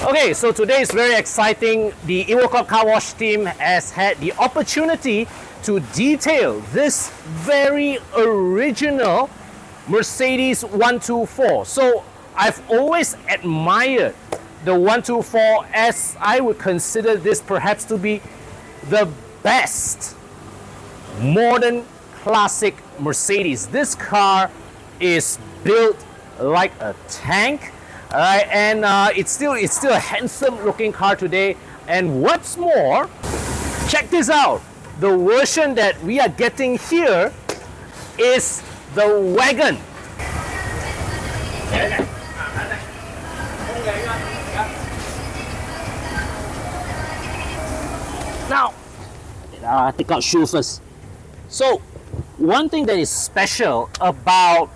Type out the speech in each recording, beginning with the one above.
Okay, so today is very exciting. The EvoClub Car Wash team has had the opportunity to detail this very original Mercedes 124. So I've always admired the 124, as I would consider this perhaps to be the best modern classic Mercedes. This car is built like a tank. All right, and it's still a handsome looking car today. And what's more, check this out. The version that we are getting here is the Wagon. Now, take out shoe first. So, one thing that is special about,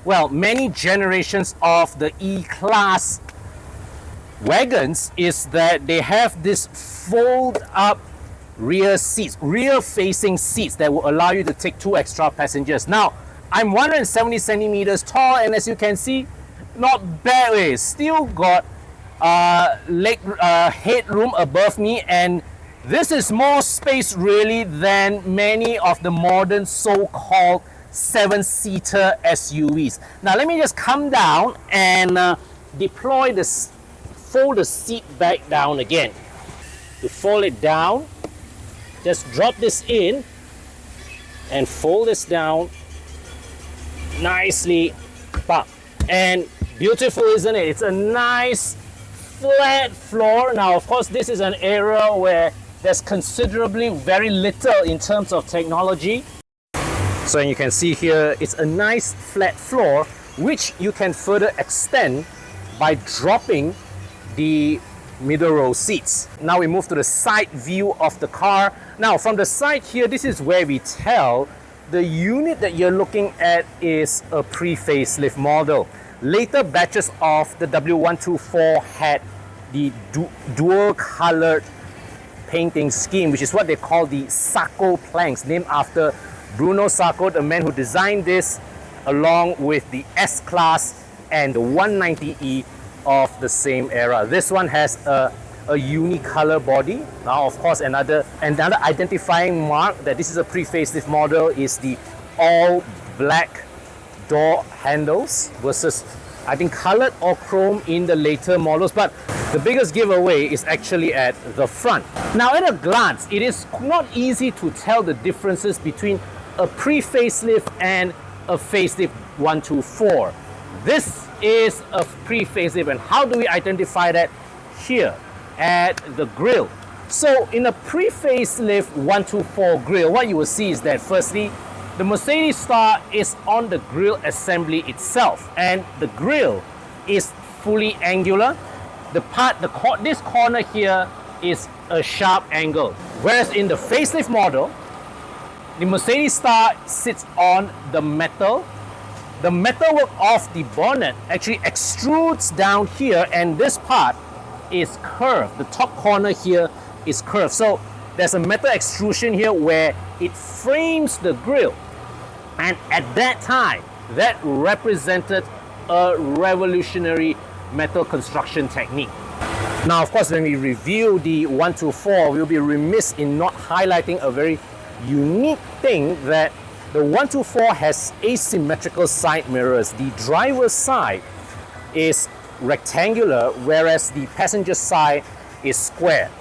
well, many generations of the E-Class wagons is that they have this fold-up rear seats, rear-facing seats that will allow you to take 2 extra passengers. Now, I'm 170 centimeters tall, and as you can see, not bad. It's still got headroom above me, and this is more space really than many of the modern so-called 7-seater SUVs. Now let me just come down and fold the seat back down again. To fold it down, just drop this in and fold this down nicely. And beautiful, isn't it? It's a nice flat floor. Now of course this is an area where there's considerably very little in terms of technology. So you can see here, it's a nice flat floor, which you can further extend by dropping the middle row seats. Now we move to the side view of the car. Now from the side here, this is where we tell the unit that you're looking at is a pre-facelift model. Later batches of the W124 had the dual colored painting scheme, which is what they call the Sacco planks, named after Bruno Sacco, the man who designed this, along with the S-Class and the 190E of the same era. This one has a unicolor body. Now, of course, another identifying mark that this is a pre-facelift model is the all-black door handles versus, I think, colored or chrome in the later models. But the biggest giveaway is actually at the front. Now, at a glance, it is not easy to tell the differences between a pre-facelift and a facelift 124. This is a pre-facelift, and how do we identify that? Here at the grille. So in a pre-facelift 124 grille, what you will see is that firstly, the Mercedes star is on the grille assembly itself, and the grille is fully angular. This corner here is a sharp angle, whereas in the facelift model, the Mercedes star sits on the metal. The metalwork of the bonnet actually extrudes down here, and this part is curved. The top corner here is curved. So there's a metal extrusion here where it frames the grille. And at that time, that represented a revolutionary metal construction technique. Now, of course, when we review the 124, we'll be remiss in not highlighting a very unique thing, that the 124 has asymmetrical side mirrors. The driver's side is rectangular, whereas the passenger side is square.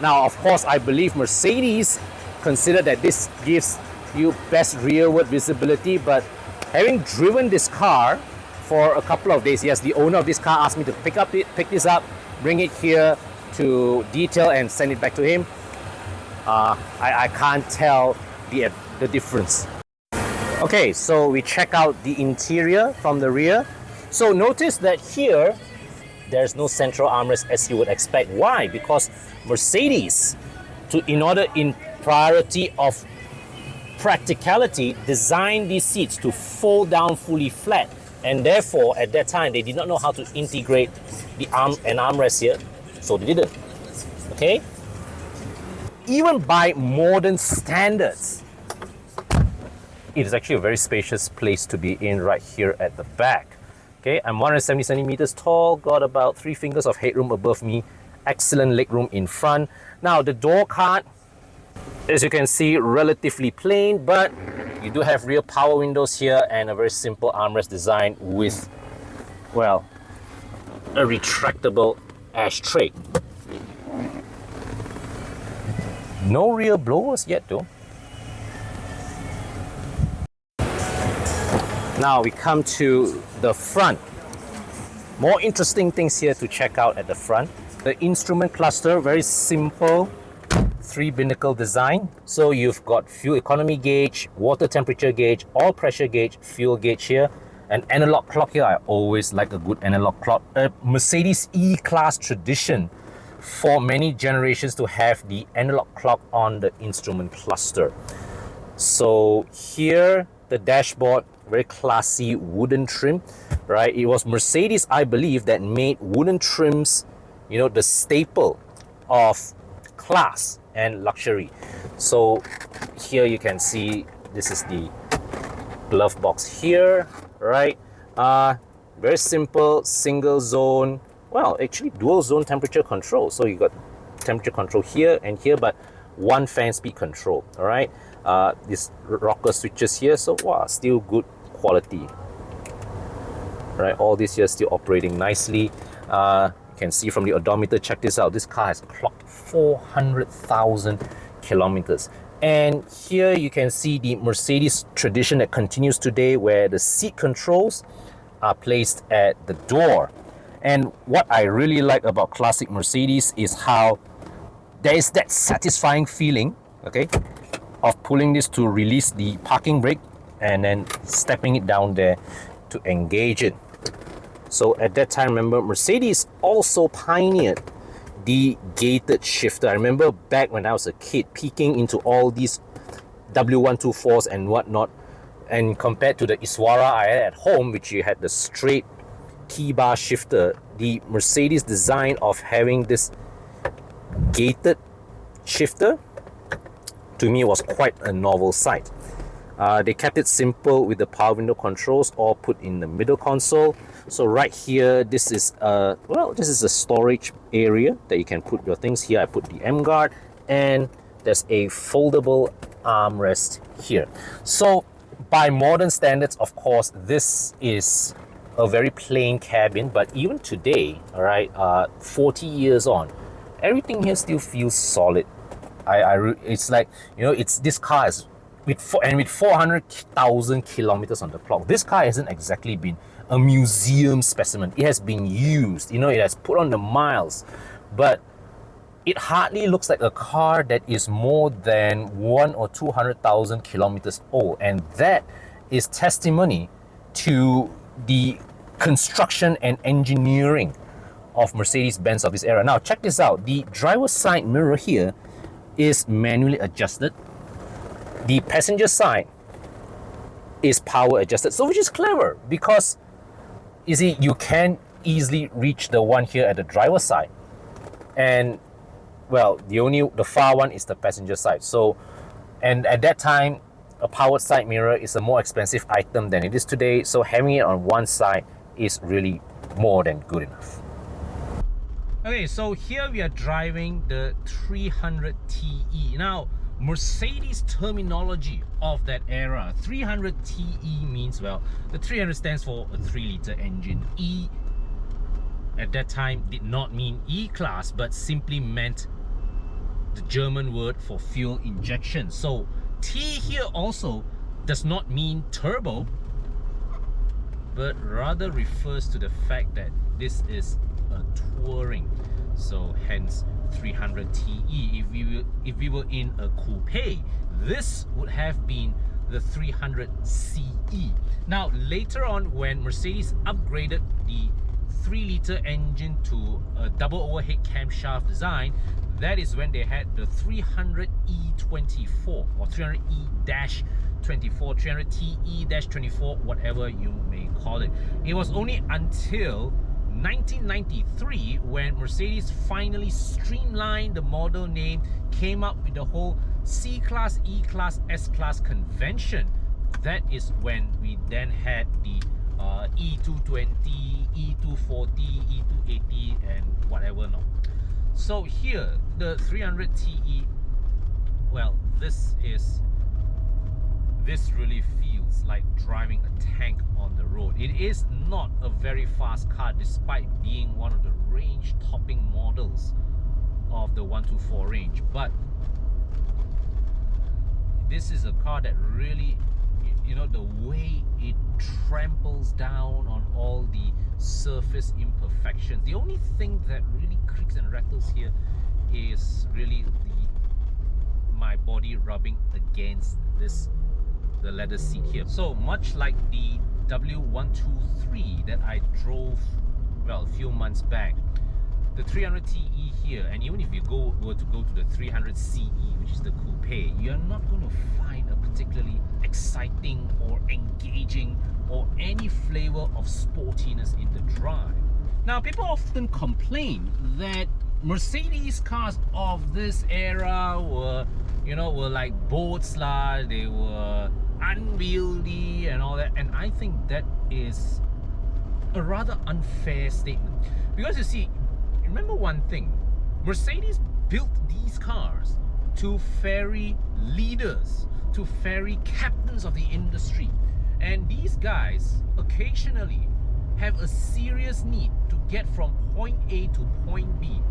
Now, of course, I believe Mercedes consider that this gives you best rearward visibility, but having driven this car for a couple of days, yes, the owner of this car asked me to pick this up, bring it here to detail and send it back to him. I can't tell the difference. Okay, so we check out the interior from the rear. So notice that here, there's no central armrest as you would expect. Why? Because Mercedes, in priority of practicality, designed these seats to fold down fully flat. And therefore, at that time, they did not know how to integrate an armrest here. So they didn't. Okay? Even by modern standards, it is actually a very spacious place to be in right here at the back. Okay, I'm 170 centimeters tall, got about 3 fingers of headroom above me, excellent legroom in front. Now the door card, as you can see, relatively plain, but you do have rear power windows here and a very simple armrest design with, well, a retractable ashtray. No rear blowers yet though. Now we come to the front. More interesting things here to check out at the front. The instrument cluster, very simple 3-binnacle design. So you've got fuel economy gauge, water temperature gauge, oil pressure gauge, fuel gauge here. An analog clock here. I always like a good analog clock. A Mercedes E-Class tradition for many generations to have the analog clock on the instrument cluster. So here, the dashboard, very classy wooden trim, right? It was Mercedes, I believe, that made wooden trims, you know, the staple of class and luxury. So here you can see this is the glove box here, right? Very simple single zone, well, actually dual zone temperature control. So you got temperature control here and here, but one fan speed control. All right, this rocker switches here, so wow, still good quality. Right, all this here still operating nicely. You can see from the odometer, check this out, this car has clocked 400,000 kilometers. And here you can see the Mercedes tradition that continues today, where the seat controls are placed at the door. And what I really like about classic Mercedes is how there is that satisfying feeling, okay, of pulling this to release the parking brake and then stepping it down there to engage it. So at that time, remember, Mercedes also pioneered the gated shifter. I remember back when I was a kid peeking into all these W124s and whatnot, and compared to the Iswara I had at home, which you had the straight T-bar shifter, the Mercedes design of having this gated shifter, to me, was quite a novel sight. They kept it simple with the power window controls all put in the middle console. So right here, this is a, well, this is a storage area that you can put your things here. I put the M guard, and there's a foldable armrest here. So by modern standards, of course, this is a very plain cabin, but even today, all right, 40 years on, everything here still feels solid. It's like, you know, it's, this car is with 400,000 kilometers on the clock. This car hasn't exactly been a museum specimen. It has been used, you know, it has put on the miles, but it hardly looks like a car that is more than 100,000 or 200,000 kilometers old. And that is testimony to the construction and engineering of Mercedes-Benz of this era. Now check this out. The driver's side mirror here is manually adjusted. The passenger side is power adjusted, so which is clever, because you see, you can easily reach the one here at the driver's side, and well, the far one is the passenger side. So, and at that time, a powered side mirror is a more expensive item than it is today, so having it on one side is really more than good enough. Okay, so here we are driving the 300TE. Now, Mercedes terminology of that era, 300TE means, well, the 300 stands for a 3-liter engine. E at that time did not mean E-Class, but simply meant the German word for fuel injection. So T here also does not mean turbo, but rather refers to the fact that this is a touring, so hence 300TE. If we were in a coupe, this would have been the 300CE. Now later on, when Mercedes upgraded the 3-liter engine to a double overhead camshaft design, that is when they had the 300E24 or 300E-24, 300TE-24, whatever you may call it. It was only until 1993 when Mercedes finally streamlined the model name, came up with the whole C-Class, E-Class, S-Class convention. That is when we then had the E220, E240, E280 and whatever not. So here, the 300 TE, well, this really feels like driving a tank on the road. It is not a very fast car despite being one of the range topping models of the 124 range, but this is a car that really, you know, the way it tramples down on all the surface imperfections. The only thing that really creaks and rattles here is really my body rubbing against the leather seat here. So much like the W123 that I drove, well, a few months back, the 300 TE here, and even if you were to go to the 300 CE, which is the coupe, you're not going to find a particularly exciting or engaging or any flavor of sportiness in the drive. Now, people often complain that Mercedes cars of this era were like boats lah, they were unwieldy and all that, and I think that is a rather unfair statement, because you see, remember one thing, Mercedes built these cars to ferry leaders, to ferry captains of the industry, and these guys occasionally have a serious need to get from point A to point B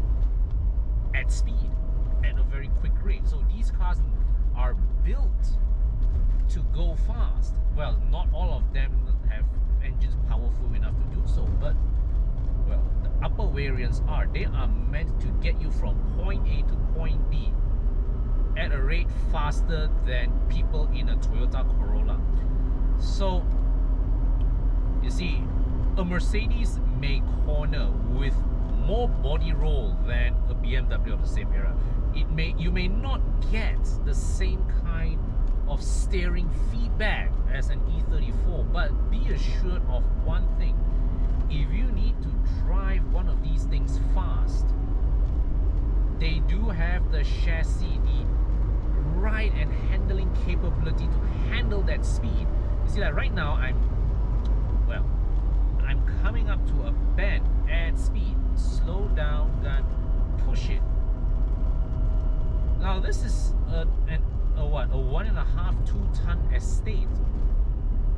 at speed, at a very quick rate. So these cars are built to go fast. Well, not all of them have engines powerful enough to do so, but well, the upper variants are. They are meant to get you from point A to point B at a rate faster than people in a Toyota Corolla. So, you see, a Mercedes may corner with more body roll than a BMW of the same era. You may not get the same kind of steering feedback as an E34, but be assured of one thing. If you need to drive one of these things fast, they do have the chassis, the ride and handling capability to handle that speed. You see, like right now, I'm coming up to a bend at speed. Slow down, gun, push it. Now this is a 1.5, 2 ton estate,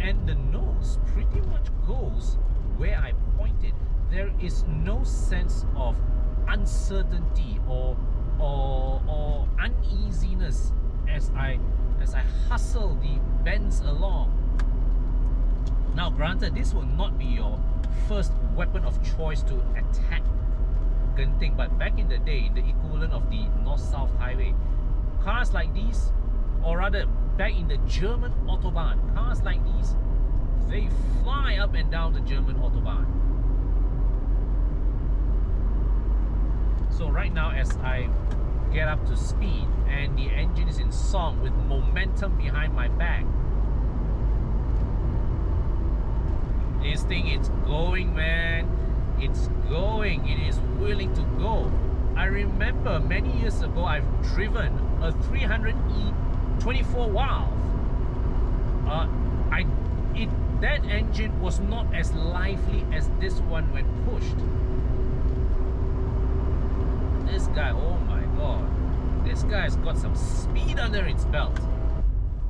and the nose pretty much goes where I pointed. There is no sense of uncertainty or uneasiness as I hustle the bends along. Now granted, this will not be your first weapon of choice to attack Genting, but back in the day, the equivalent of the North-South Highway, cars like these, or rather back in the German Autobahn, cars like these, they fly up and down the German Autobahn. So right now, as I get up to speed and the engine is in song with momentum behind my back, this thing, it's going, man. It's going. It is willing to go. I remember many years ago, I've driven a 300E 24 valve. That engine was not as lively as this one when pushed. This guy, oh my god, this guy's got some speed under its belt.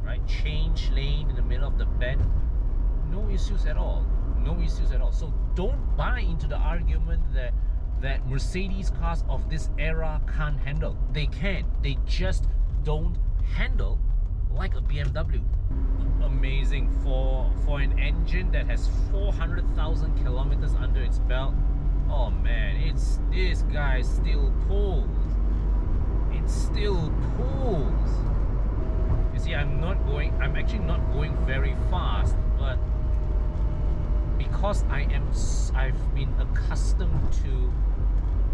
Right, change lane in the middle of the bend, no issues at all. No issues at all. So don't buy into the argument that Mercedes cars of this era can't handle. They can. They just don't handle like a BMW. Amazing for an engine that has 400,000 kilometers under its belt. Oh man, this guy still pulls. It still pulls. You see, I'm actually not going very fast, but because I've been accustomed to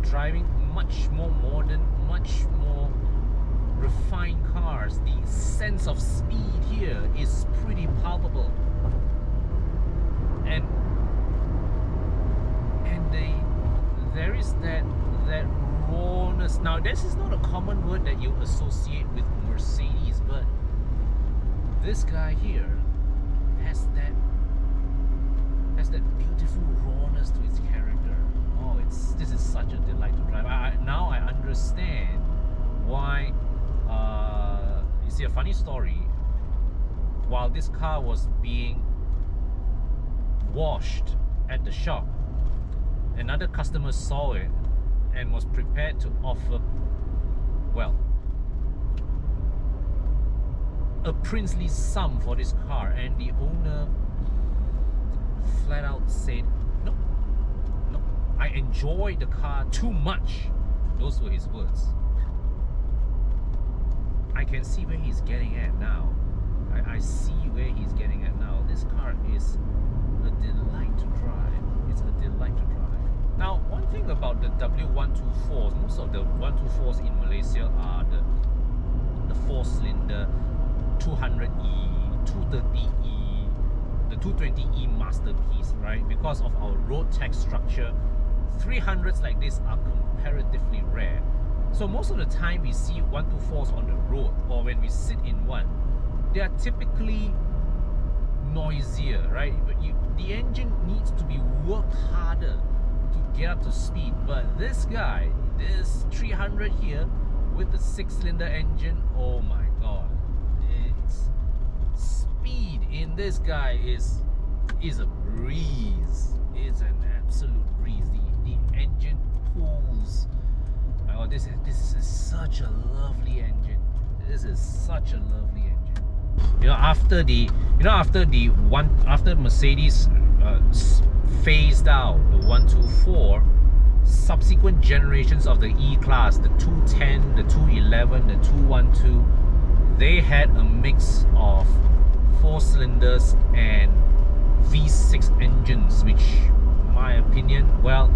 driving much more modern, much more refined cars, the sense of speed here is pretty palpable, and there is that rawness. Now, this is not a common word that you associate with Mercedes, but this guy here has has that beautiful rawness to its character. Oh, this is such a delight to drive. Now I understand why. You see, a funny story. While this car was being washed at the shop, another customer saw it and was prepared to offer, well, a princely sum for this car, and the owner flat out said, no, I enjoy the car too much. Those were his words. I can see where he's getting at now. I see where he's getting at now. This car is a delight to drive. It's a delight to drive. Now, one thing about the W124s, most of the 124s in Malaysia are the 4-cylinder 200E, 230E, the 220E masterpiece, right? Because of our road tax structure, 300s like this are comparatively rare. So most of the time we see 124s on the road, or when we sit in one, they are typically noisier, right? But the engine needs to be worked harder to get up to speed. But this guy, this 300 here with the 6-cylinder engine, oh my god, its speed in this guy is a breeze. It's an absolute breeze. The engine pulls. Oh, this is such a lovely engine. This is such a lovely engine. After Mercedes phased out the 124, subsequent generations of the E-Class, the 210, the 211, the 212, they had a mix of 4 cylinders and V6 engines, which, in my opinion, well,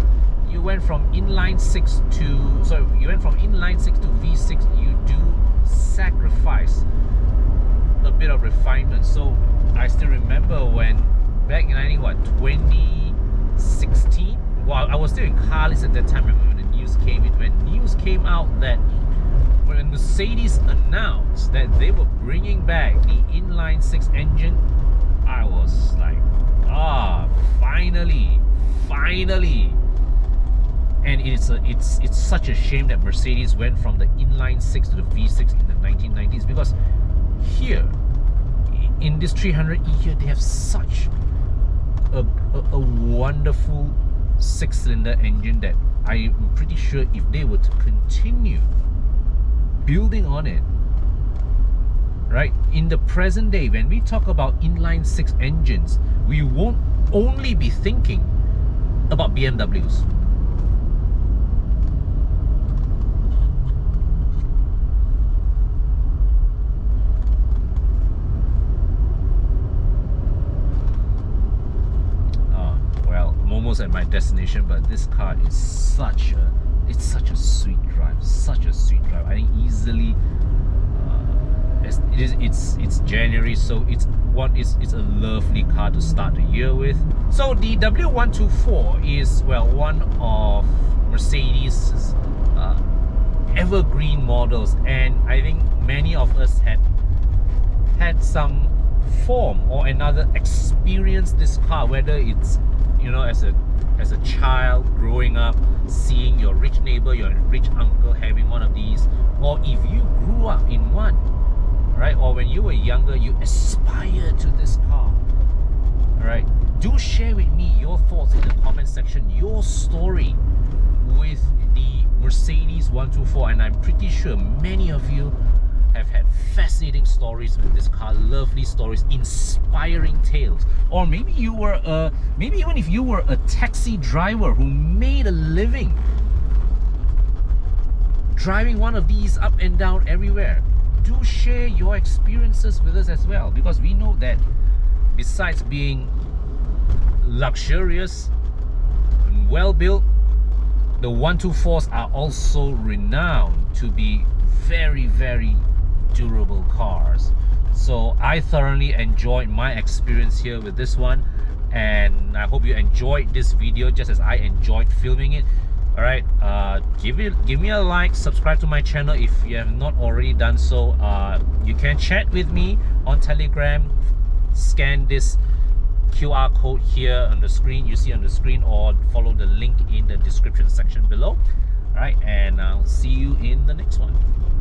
you went from inline-six to V6. You do sacrifice a bit of refinement. So I still remember when back in 2016, well, I was still in Carlis at that time. Remember when the news came in, when news came out that when Mercedes announced that they were bringing back the inline-six engine, I was like, finally. And it's such a shame that Mercedes went from the inline-six to the V6 in the 1990s, because here in this 300E here, they have such a wonderful 6-cylinder engine that I'm pretty sure if they were to continue building on it, right, in the present day, when we talk about inline-six engines, we won't only be thinking about BMWs. Almost at my destination, but this car is such a sweet drive, I think easily it's January, so it's a lovely car to start the year with. So the W124 is, well, one of Mercedes' evergreen models, and I think many of us had some form or another experience this car, whether it's, you know, as a child growing up, seeing your rich neighbor, your rich uncle having one of these, or if you grew up in one, right? Or when you were younger, you aspired to this car. Alright, do share with me your thoughts in the comment section, your story with the Mercedes 124, and I'm pretty sure many of you have had fascinating stories with this car, lovely stories, inspiring tales. Or maybe you were maybe even if you were a taxi driver who made a living driving one of these up and down everywhere, do share your experiences with us as well, because we know that besides being luxurious and well built, the 124s are also renowned to be very, very durable cars. So I thoroughly enjoyed my experience here with this one, and I hope you enjoyed this video just as I enjoyed filming it. Alright, give me a like, subscribe to my channel if you have not already done so. You can chat with me on Telegram, scan this QR code here on the screen, you see on the screen, or follow the link in the description section below. All right, and I'll see you in the next one.